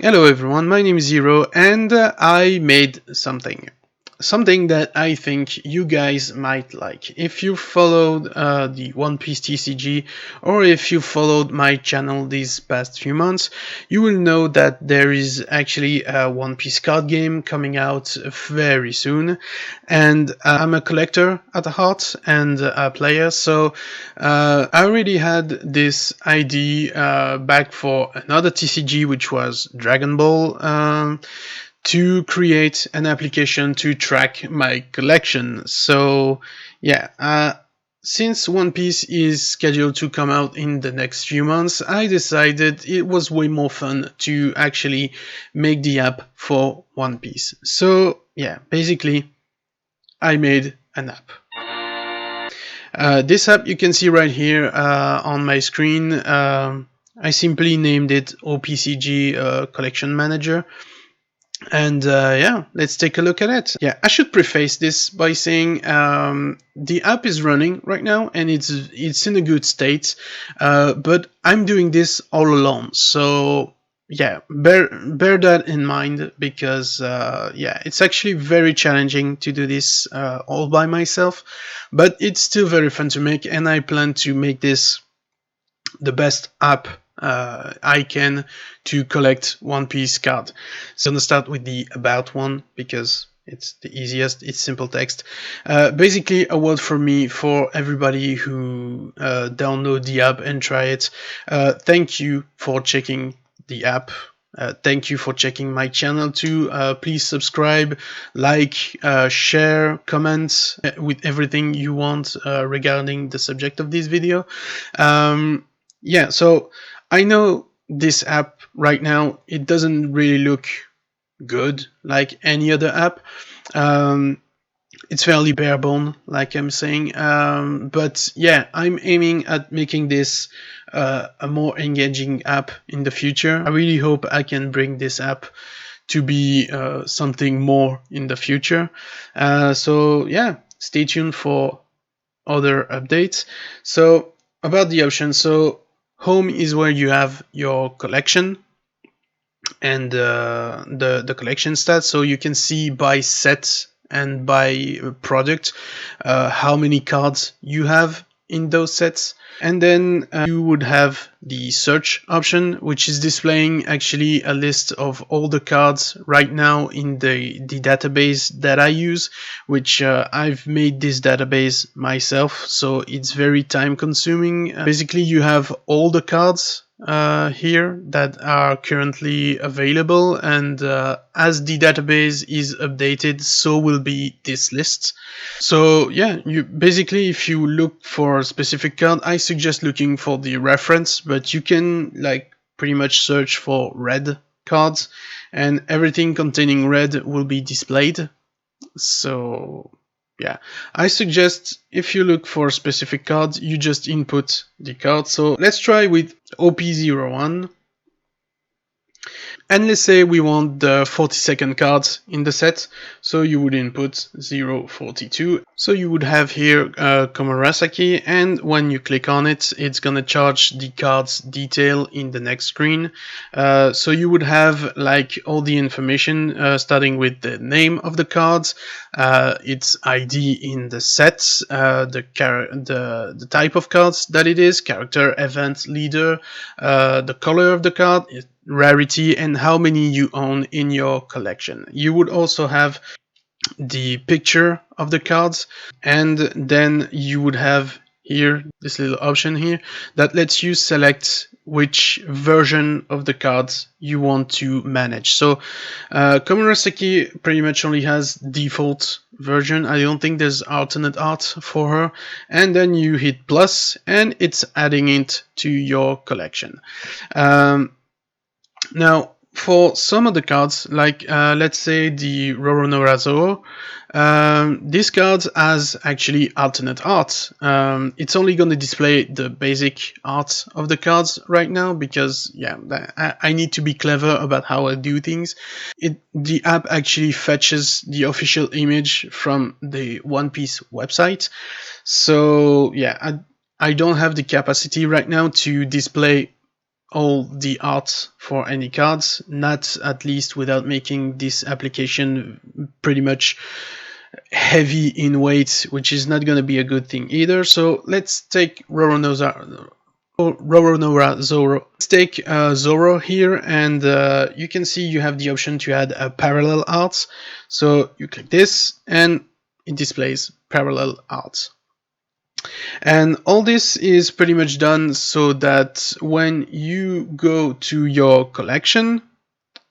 Hello everyone, my name is Zero and I made something that I think you guys might like. If you followed the One Piece TCG or if you followed my channel these past few months, you will know that there is actually a One Piece card game coming out very soon. And I'm a collector at heart and a player, so I already had this idea back for another TCG, which was Dragon Ball. To create an application to track my collection. So, yeah, since One Piece is scheduled to come out in the next few months, I decided it was way more fun to actually make the app for One Piece. So, yeah, basically, I made an app. This app you can see right here on my screen. I simply named it OPCG Collection Manager. And yeah, let's take a look at it. Yeah, I should preface this by saying the app is running right now and it's in a good state, but I'm doing this all alone. So yeah, bear that in mind because yeah, it's actually very challenging to do this all by myself, but it's still very fun to make, and I plan to make this the best app I can to collect One Piece card. So I'm gonna start with the about one because it's the easiest. It's simple text. Basically, a word for me for everybody who download the app and try it. Thank you for checking the app. Thank you for checking my channel too. Please subscribe, like, share, comment with everything you want regarding the subject of this video. Yeah, so I know this app right now, it doesn't really look good like any other app. Um, it's fairly bare bone, like I'm saying. But yeah, I'm aiming at making this a more engaging app in the future. I really hope I can bring this app to be something more in the future. So yeah, stay tuned for other updates. So about the options, so home is where you have your collection and the collection stats, so you can see by set and by product how many cards you have in those sets. And then you would have the search option, which is displaying actually a list of all the cards right now in the database that I use, which I've made this database myself, so it's very time consuming. Basically, you have all the cards here that are currently available, and as the database is updated, so will be this list. So yeah, you basically, if you look for a specific card, I suggest looking for the reference, but you can like pretty much search for red cards, and everything containing red will be displayed. So yeah, I suggest if you look for specific cards, you just input the card. So let's try with OP01. And let's say we want the 42nd card in the set, so you would input 042. So you would have here Komurasaki, and when you click on it, it's gonna charge the card's detail in the next screen. So you would have like all the information, starting with the name of the cards, its ID in the set, the type of cards that it is, character, event, leader, the color of the card, rarity, and how many you own in your collection. You would also have the picture of the cards, and then you would have here this little option here that lets you select which version of the cards you want to manage. So Komurasaki pretty much only has default version. I don't think there's alternate art for her. And then you hit plus and it's adding it to your collection. Now, for some of the cards, like let's say the Zorro, this card has actually alternate art. It's only going to display the basic art of the cards right now because, yeah, I need to be clever about how I do things. The app actually fetches the official image from the One Piece website. So, yeah, I don't have the capacity right now to display all the art for any cards, not at least without making this application pretty much heavy in weight, which is not going to be a good thing either. So let's take Zorro. Let's take Zorro here, and you can see you have the option to add a parallel art. So you click this, and it displays parallel art. And all this is pretty much done so that when you go to your collection,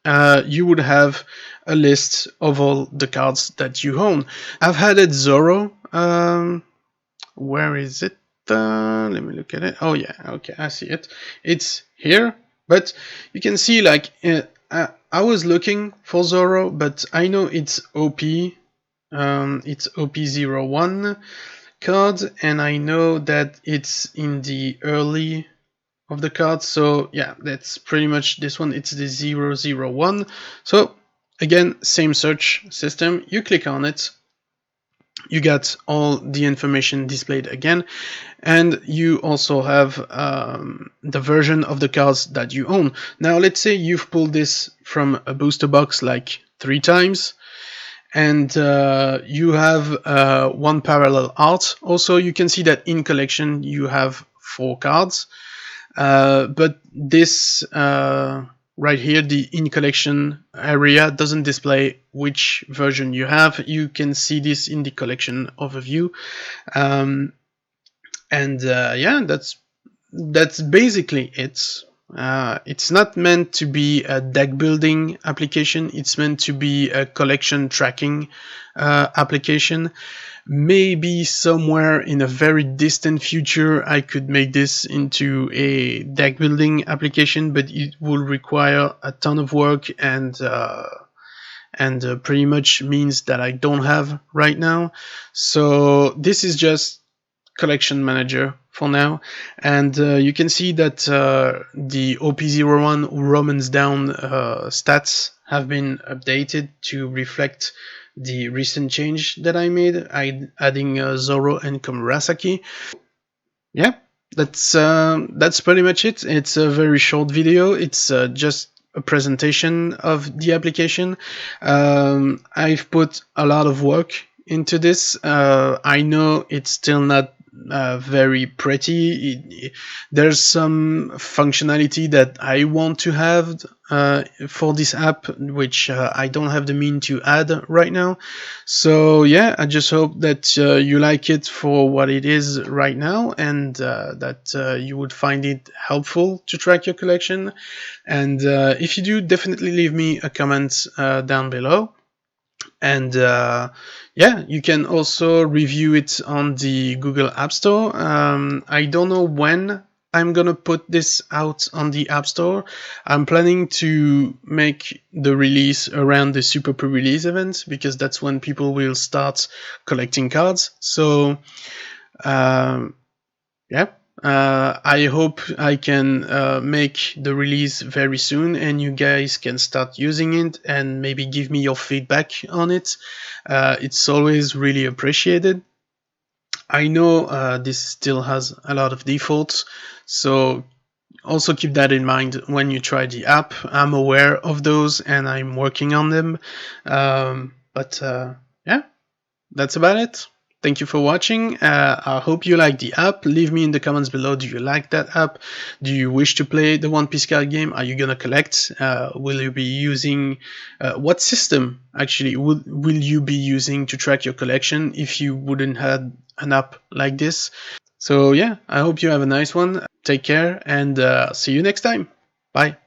you would have a list of all the cards that you own. I've added Zorro. Where is it? Let me look at it. Oh yeah, okay, I see it. It's here, but you can see like I was looking for Zorro, but I know it's OP. It's OP01 card, and I know that it's in the early of the cards. So yeah, that's pretty much this one. It's the 001. So again, same search system. You click on it, you get all the information displayed again, and you also have the version of the cards that you own. Now let's say you've pulled this from a booster box like 3 times, and you have one parallel art. Also, you can see that in collection you have 4 cards, but this right here, the in collection area, doesn't display which version you have. You can see this in the collection overview, and yeah, that's basically it. It's not meant to be a deck building application. It's meant to be a collection tracking application. Maybe somewhere in a very distant future I could make this into a deck building application, but it will require a ton of work, and pretty much means that I don't have right now. So this is just collection manager for now, and you can see that the OP01 Romans down stats have been updated to reflect the recent change that I made, adding Zorro and Komurasaki. Yeah, that's pretty much it. It's a very short video. It's just a presentation of the application. I've put a lot of work into this. I know it's still not very pretty. There's some functionality that I want to have for this app, which I don't have the mean to add right now. So yeah, I just hope that you like it for what it is right now, and that you would find it helpful to track your collection. And if you do, definitely leave me a comment down below. And yeah, you can also review it on the Google App Store. I don't know when I'm gonna put this out on the App Store. I'm planning to make the release around the Super Pre-Release event, because that's when people will start collecting cards. So yeah, I hope I can make the release very soon, and you guys can start using it and maybe give me your feedback on it. It's always really appreciated. I know this still has a lot of defaults, so also keep that in mind when you try the app. I'm aware of those and I'm working on them. But yeah, that's about it. Thank you for watching. I hope you like the app. Leave me in the comments below. Do you like that app? Do you wish to play the One Piece card game? Are you gonna collect? Will you be using what system actually will you be using to track your collection if you wouldn't have an app like this? So yeah, I hope you have a nice one. Take care, and see you next time. Bye.